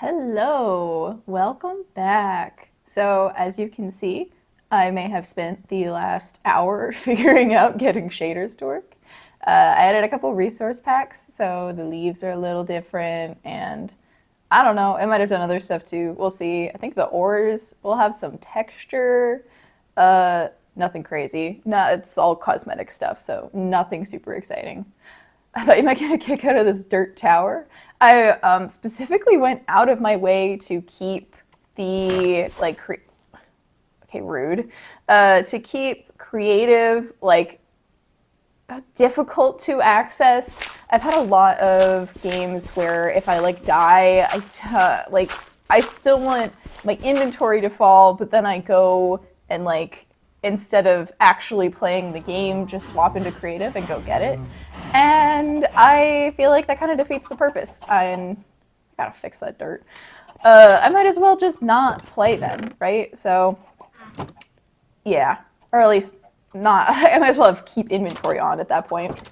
Hello, welcome back. So, as you can see, I may have spent the last hour figuring out getting shaders to work. I added a couple resource packs, so the leaves are a little different, and I don't know, I might have done other stuff too. We'll see. I think the ores will have some texture. Nothing crazy. No, it's all cosmetic stuff, so nothing super exciting. I thought you might get a kick out of this dirt tower. I specifically went out of my way to keep the okay, rude, to keep creative difficult to access. I've had a lot of games where if I die, I still want my inventory to fall, but then I go and instead of actually playing the game, just swap into creative and go get it. And I feel like that kind of defeats the purpose. I gotta fix that dirt. I might as well just not play then, right? So, yeah. Or at least not. I might as well keep inventory on at that point.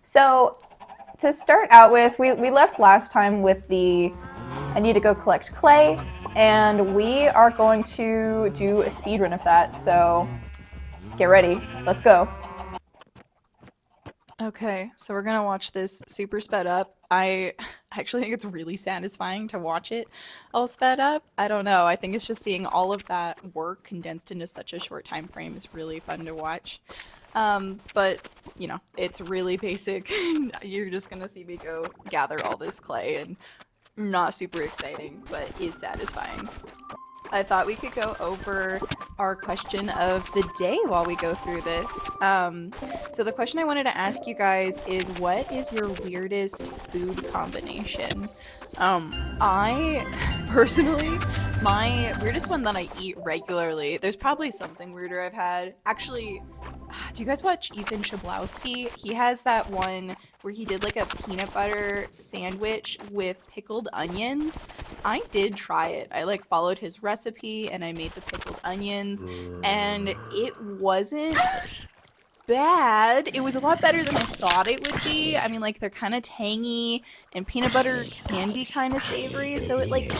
So, to start out with, we left last time with I need to go collect clay, and we are going to do a speed run of that. So, get ready. Let's go. Okay, so we're gonna watch this super sped up. I actually think it's really satisfying to watch it all sped up. I don't know, I think it's just seeing all of that work condensed into such a short time frame is really fun to watch. But, you know, it's really basic. You're just gonna see me go gather all this clay, and not super exciting, but is satisfying. I thought we could go over our question of the day while we go through this. So the question I wanted to ask you guys is, what is your weirdest food combination? I personally, my weirdest one that I eat regularly, there's probably something weirder I've had. Actually, do you guys watch Ethan Shablowski? He has that one where he did a peanut butter sandwich with pickled onions. I did try it. I followed his recipe and I made the pickled onions, and it wasn't bad. It was a lot better than I thought it would be. I mean, they're kind of tangy, and peanut butter can be kind of savory, so it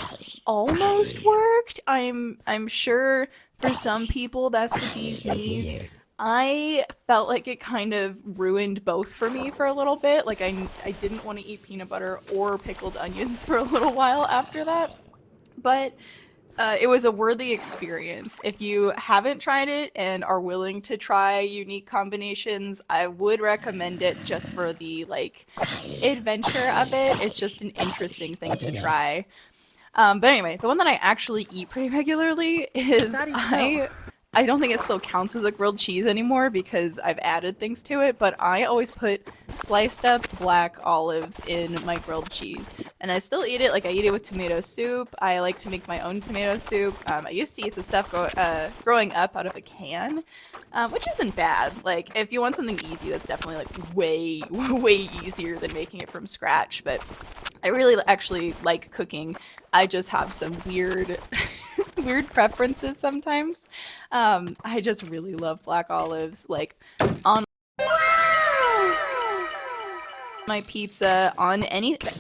almost worked. I'm sure for some people that's the bee's knees. I felt like it kind of ruined both for me for a little bit. I didn't want to eat peanut butter or pickled onions for a little while after that. But it was a worthy experience. If you haven't tried it and are willing to try unique combinations, I would recommend it just for the adventure of it. It's just an interesting thing to try. But anyway, the one that I actually eat pretty regularly is I don't think it still counts as a grilled cheese anymore because I've added things to it, but I always put sliced up black olives in my grilled cheese. And I still eat it. I eat it with tomato soup. I like to make my own tomato soup. I used to eat the stuff growing up out of a can, which isn't bad. If you want something easy, that's definitely way, way easier than making it from scratch. But I really actually like cooking. I just have some weird preferences sometimes. I just really love black olives, on my pizza, on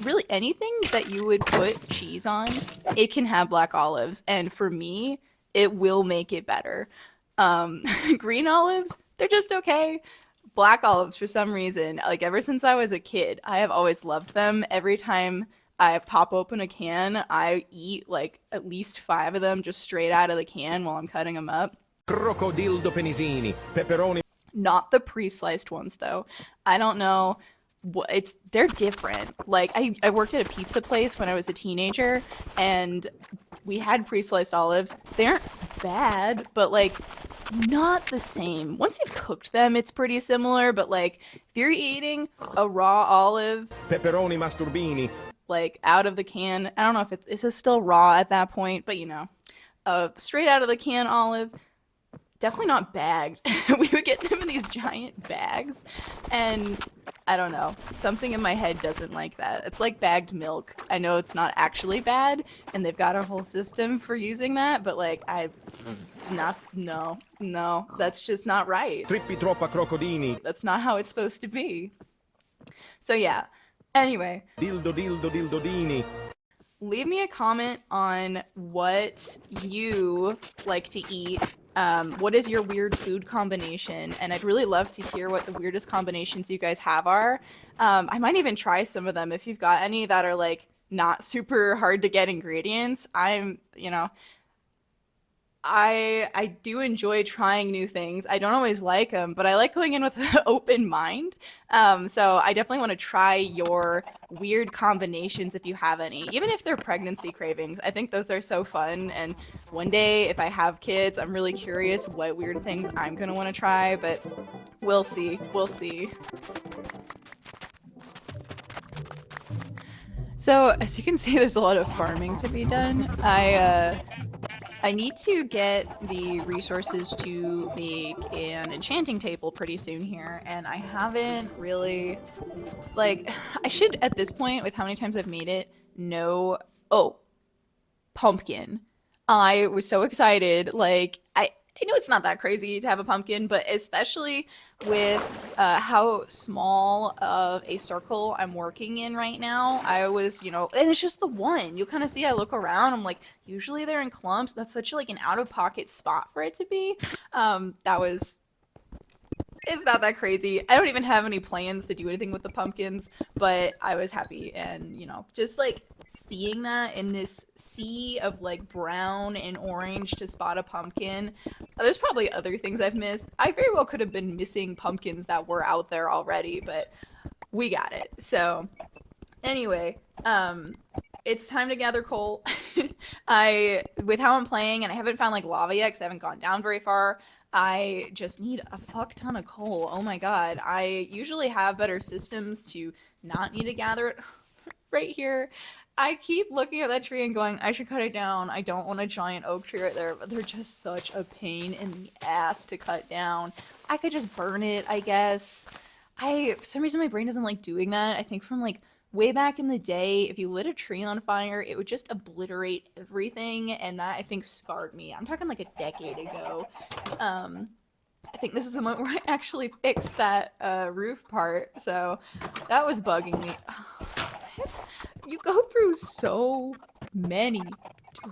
really anything that you would put cheese on, it can have black olives, and for me, it will make it better. Green olives, they're just okay. Black olives, for some reason, ever since I was a kid, I have always loved them. Every time I pop open a can, I eat at least 5 of them just straight out of the can while I'm cutting them up. Crocodildo penisini, pepperoni. Not the pre-sliced ones though. I don't know. They're different. I worked at a pizza place when I was a teenager, and we had pre-sliced olives. They aren't bad, but not the same. Once you've cooked them, it's pretty similar, but if you're eating a raw olive, pepperoni masturbini, out of the can, I don't know if it's still raw at that point, but straight out of the can olive, definitely not bagged. We would get them in these giant bags, and I don't know, something in my head doesn't like that. It's like bagged milk. I know it's not actually bad, and they've got a whole system for using that, but no, that's just not right. Trippi troppa crocodini. That's not how it's supposed to be. So yeah, anyway. Dildodini. leave me a comment on what you like to eat. What is your weird food combination? And I'd really love to hear what the weirdest combinations you guys have are. I might even try some of them if you've got any that are like not super hard to get ingredients. I do enjoy trying new things. I don't always like them, but I like going in with an open mind. So I definitely want to try your weird combinations if you have any, even if they're pregnancy cravings. I think those are so fun. And one day, if I have kids, I'm really curious what weird things I'm gonna want to try. But we'll see. We'll see. So as you can see, there's a lot of farming to be done. I need to get the resources to make an enchanting table pretty soon here, and I haven't really, like, I should at this point, with how many times I've made it, know. Oh, pumpkin. I was so excited. Like, I know it's not that crazy to have a pumpkin, but especially with how small of a circle I'm working in right now, I was, and it's just the one. You'll kind of see I look around. I'm like, usually they're in clumps. That's such like an out of pocket spot for it to be. That was it's not that crazy. I don't even have any plans to do anything with the pumpkins, but I was happy and, just like seeing that in this sea of like brown and orange to spot a pumpkin. There's probably other things I've missed. I very well could have been missing pumpkins that were out there already, but we got it. So, anyway, it's time to gather coal. With how I'm playing, and I haven't found like lava yet because I haven't gone down very far. I just need a fuck ton of coal. Oh my god. I usually have better systems to not need to gather it right here. I keep looking at that tree and going, I should cut it down. I don't want a giant oak tree right there, but they're just such a pain in the ass to cut down. I could just burn it, I guess. For some reason, my brain doesn't like doing that. I think from like way back in the day, if you lit a tree on fire, it would just obliterate everything, and that I think scarred me. I'm talking like a decade ago. I think this is the moment where I actually fixed that roof part, so that was bugging me. You go through so many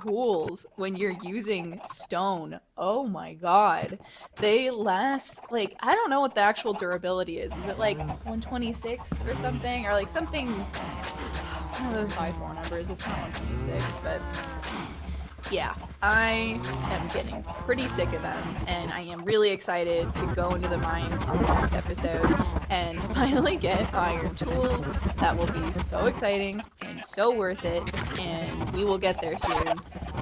tools when you're using stone. Oh my god. They last, like, I don't know what the actual durability is. Is it like 126 or something? Or like something, one of those by 4 numbers. It's not 126, but yeah, I am getting pretty sick of them, and I am really excited to go into the mines on the next episode and finally get iron tools. That will be so exciting and so worth it, and we will get there soon,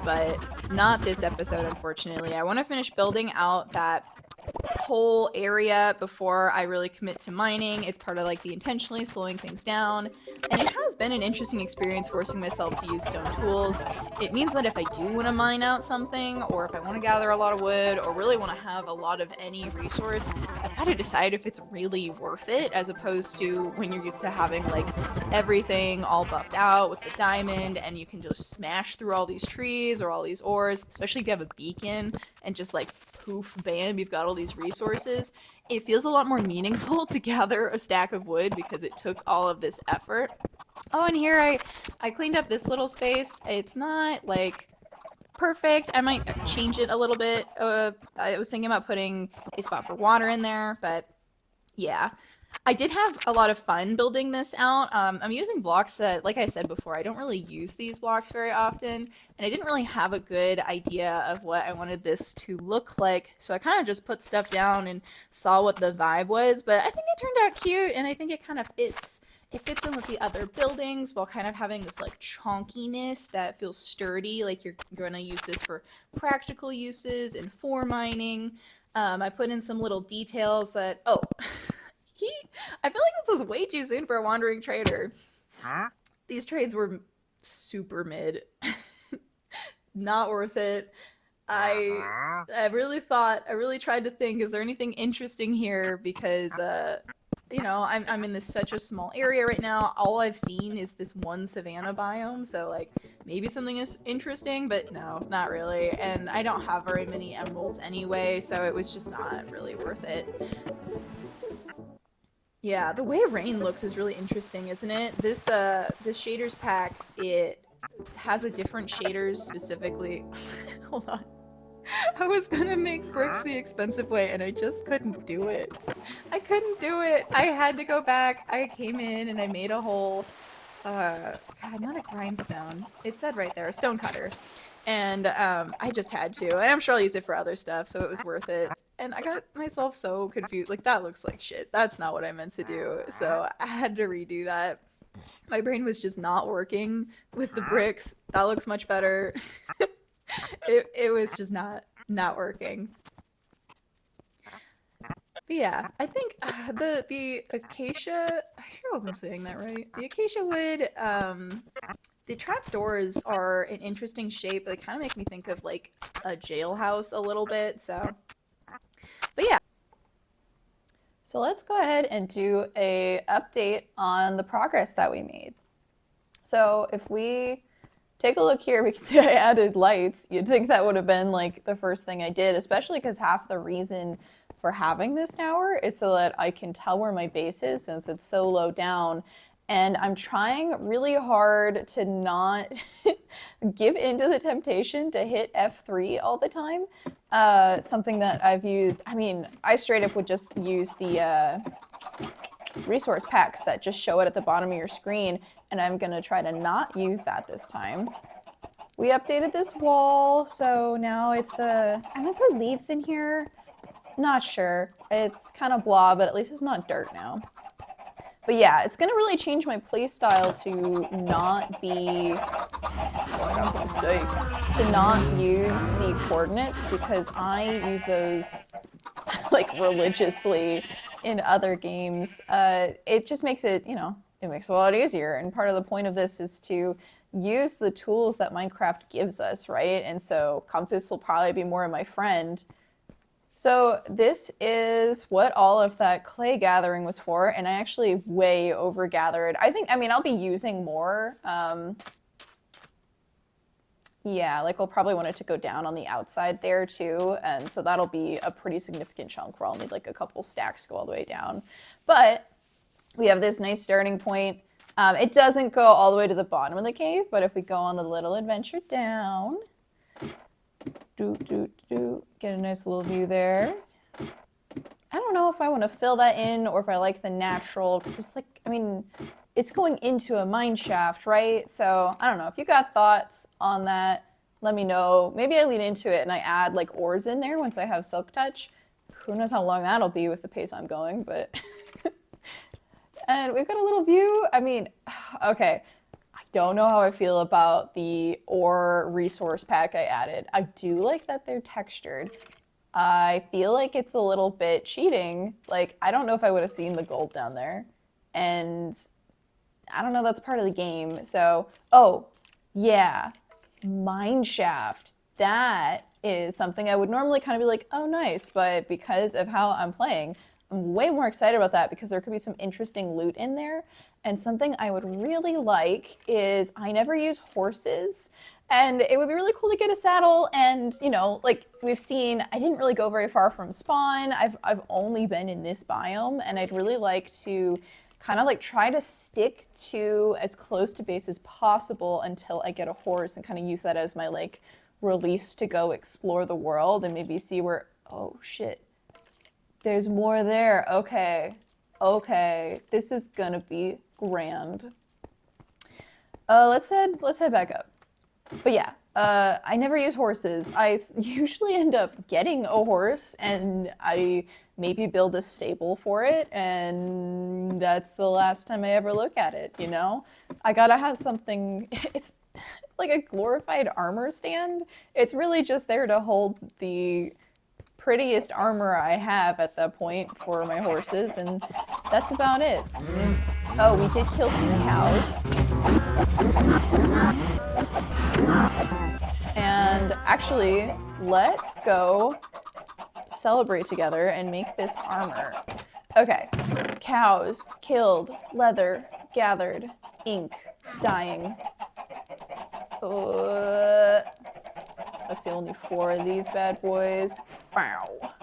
but not this episode, unfortunately. I want to finish building out that whole area before I really commit to mining. It's part of like the intentionally slowing things down, and it has been an interesting experience forcing myself to use stone tools. It means that if I do want to mine out something, or if I want to gather a lot of wood, or really want to have a lot of any resource, I've got to decide if it's really worth it, as opposed to when you're used to having like everything all buffed out with the diamond and you can just smash through all these trees or all these ores, especially if you have a beacon and just like poof, bam, you've got all these resources. It feels a lot more meaningful to gather a stack of wood because it took all of this effort. Oh, and here I cleaned up this little space. It's not like perfect. I might change it a little bit. I was thinking about putting a spot for water in there, but yeah. I did have a lot of fun building this out. I'm using blocks that, like I said before, I don't really use these blocks very often, and I didn't really have a good idea of what I wanted this to look like, so I kind of just put stuff down and saw what the vibe was, but I think it turned out cute, and I think it kind of fits. It fits in with the other buildings while kind of having this like chonkiness that feels sturdy, like you're going to use this for practical uses and for mining. I put in some little details that, oh, I feel like this was way too soon for a wandering trader. Huh? These trades were super mid. Not worth it. I really tried to think, is there anything interesting here? Because, I'm in such a small area right now. All I've seen is this one savanna biome, so, like, maybe something is interesting, but no, not really. And I don't have very many emeralds anyway, so it was just not really worth it. Yeah, the way rain looks is really interesting, isn't it? This shaders pack, it has a different shaders specifically. Hold on. I was gonna make bricks the expensive way and I just couldn't do it. I couldn't do it. I had to go back. I came in and I made a whole, God, not a grindstone. It said right there, a stone cutter. And I just had to. And I'm sure I'll use it for other stuff, so it was worth it. And I got myself so confused. Like, that looks like shit. That's not what I meant to do. So I had to redo that. My brain was just not working with the bricks. That looks much better. It was just not working. But yeah, I think the acacia. I hope I'm saying that right. The acacia wood. The trapdoors are an interesting shape. They kind of make me think of like a jailhouse a little bit. So, but yeah. So let's go ahead and do a update on the progress that we made. So if we take a look here, we can see I added lights. You'd think that would have been like the first thing I did, especially because half the reason for having this tower is so that I can tell where my base is since it's so low down. And I'm trying really hard to not give into the temptation to hit F3 all the time. Something that I've used, I mean, I straight up would just use the resource packs that just show it at the bottom of your screen, and I'm gonna try to not use that this time. We updated this wall, so now it's I'm gonna put leaves in here. Not sure. It's kind of blah, but at least it's not dirt now. But yeah, it's gonna really change my playstyle to not be, oh, that's a mistake, to not use the coordinates because I use those like religiously in other games. It just makes it, you know, it makes it a lot easier. And part of the point of this is to use the tools that Minecraft gives us, right? And so compass will probably be more of my friend. So this is what all of that clay gathering was for, and I actually way over gathered. I mean, I'll be using more. Yeah, like I'll probably want it to go down on the outside there too, and so that'll be a pretty significant chunk where I'll need like a couple stacks go all the way down. But we have this nice starting point. It doesn't go all the way to the bottom of the cave, but if we go on the little adventure down, get a nice little view there. I don't know if I want to fill that in or if I like the natural, because it's like, I mean, it's going into a mine shaft, right? So I don't know. If you got thoughts on that, let me know. Maybe I lean into it and I add like ores in there once I have Silk Touch. Who knows how long that'll be with the pace I'm going, but... And we've got a little view. I mean, okay. I don't know how I feel about the ore resource pack I added. I do like that they're textured. I feel like it's a little bit cheating. Like, I don't know if I would have seen the gold down there. And I don't know, that's part of the game. So, oh, yeah, mine shaft. That is something I would normally kind of be like, oh, nice. But because of how I'm playing, I'm way more excited about that because there could be some interesting loot in there. And something I would really like is I never use horses. And it would be really cool to get a saddle and, you know, like we've seen, I didn't really go very far from spawn. I've only been in this biome and I'd really like to kind of like try to stick to as close to base as possible until I get a horse and kind of use that as my like release to go explore the world and maybe see where, oh shit, there's more there. Okay, okay, this is gonna be grand. Let's head back up. But yeah, I never use horses. I usually end up getting a horse and I maybe build a stable for it, and that's the last time I ever look at it, you know? I gotta have something, it's like a glorified armor stand. It's really just there to hold the prettiest armor I have at that point for my horses, and that's about it. Oh, we did kill some cows. And actually, let's go celebrate together and make this armor. Okay, cows, killed, leather, gathered, ink, dyeing. Let's see, we'll need 4 of these bad boys. Wow.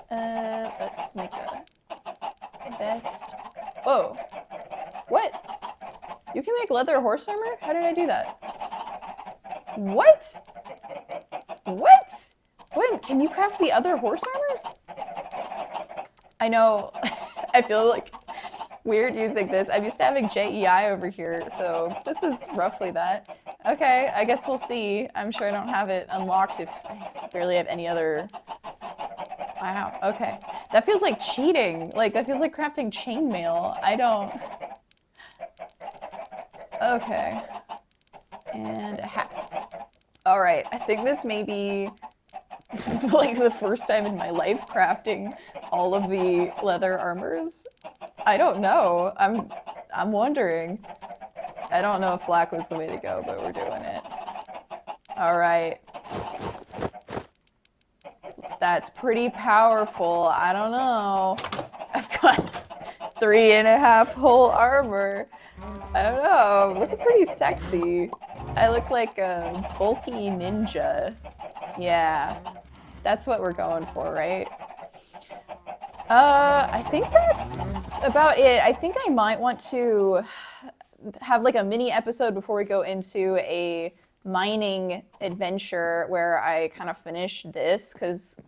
Let's make a vest. Whoa. What? You can make leather horse armor? How did I do that? What? What? When? Can you craft the other horse armors? I know, I feel like weird using this. I'm used to having JEI over here, so this is roughly that. Okay, I guess we'll see. I'm sure I don't have it unlocked if I barely have any other... Wow, okay. That feels like cheating. Like, that feels like crafting chainmail. I don't... Okay. And a hat. Alright, I think this may be like the first time in my life crafting all of the leather armors. I don't know. I'm wondering. I don't know if black was the way to go, but we're doing it. Alright. That's pretty powerful. I don't know. I've got 3.5 whole armor. I don't know. I'm looking pretty sexy. I look like a bulky ninja. Yeah. That's what we're going for, right? I think that's about it. I think I might want to have like a mini episode before we go into a mining adventure where I kind of finish this, because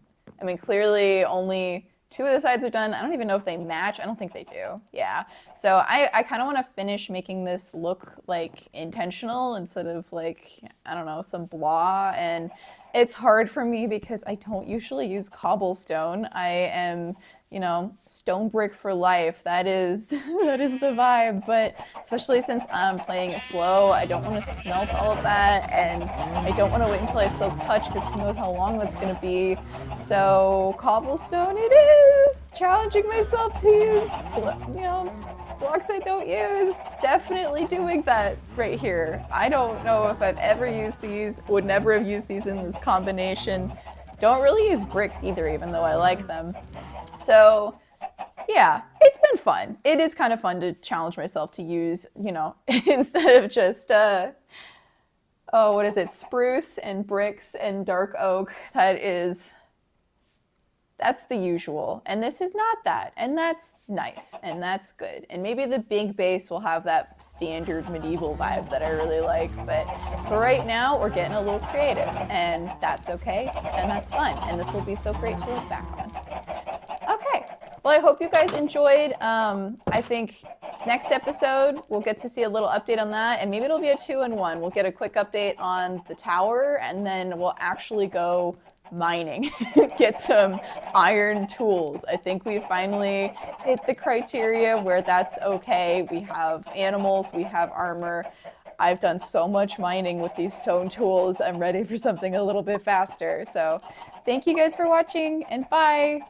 I mean, clearly only 2 of the sides are done. I don't even know if they match. I don't think they do. Yeah. So I kind of want to finish making this look like intentional instead of like, I don't know, some blah. And it's hard for me because I don't usually use cobblestone. I am, you know, stone brick for life. That is that is the vibe. But especially since I'm playing it slow, I don't want to smelt all of that, and I don't want to wait until I have silk touch because who knows how long that's gonna be. So cobblestone it is. Challenging myself to use, you know, blocks I don't use. Definitely doing that right here. I don't know if I've ever used these. Would never have used these in this combination. Don't really use bricks either, even though I like them. So yeah, it's been fun. It is kind of fun to challenge myself to use, you know, instead of just, oh, what is it? Spruce and bricks and dark oak. That's the usual. And this is not that. And that's nice. And that's good. And maybe the big base will have that standard medieval vibe that I really like. But for right now, we're getting a little creative. And that's okay. And that's fun. And this will be so great to look back on. Okay. Well, I hope you guys enjoyed. I think next episode, we'll get to see a little update on that. And maybe it'll be a 2-in-1. We'll get a quick update on the tower. And then we'll actually go mining, get some iron tools. I think we finally hit the criteria where that's okay. We have animals, we have armor. I've done so much mining with these stone tools. I'm ready for something a little bit faster. So thank you guys for watching, and bye.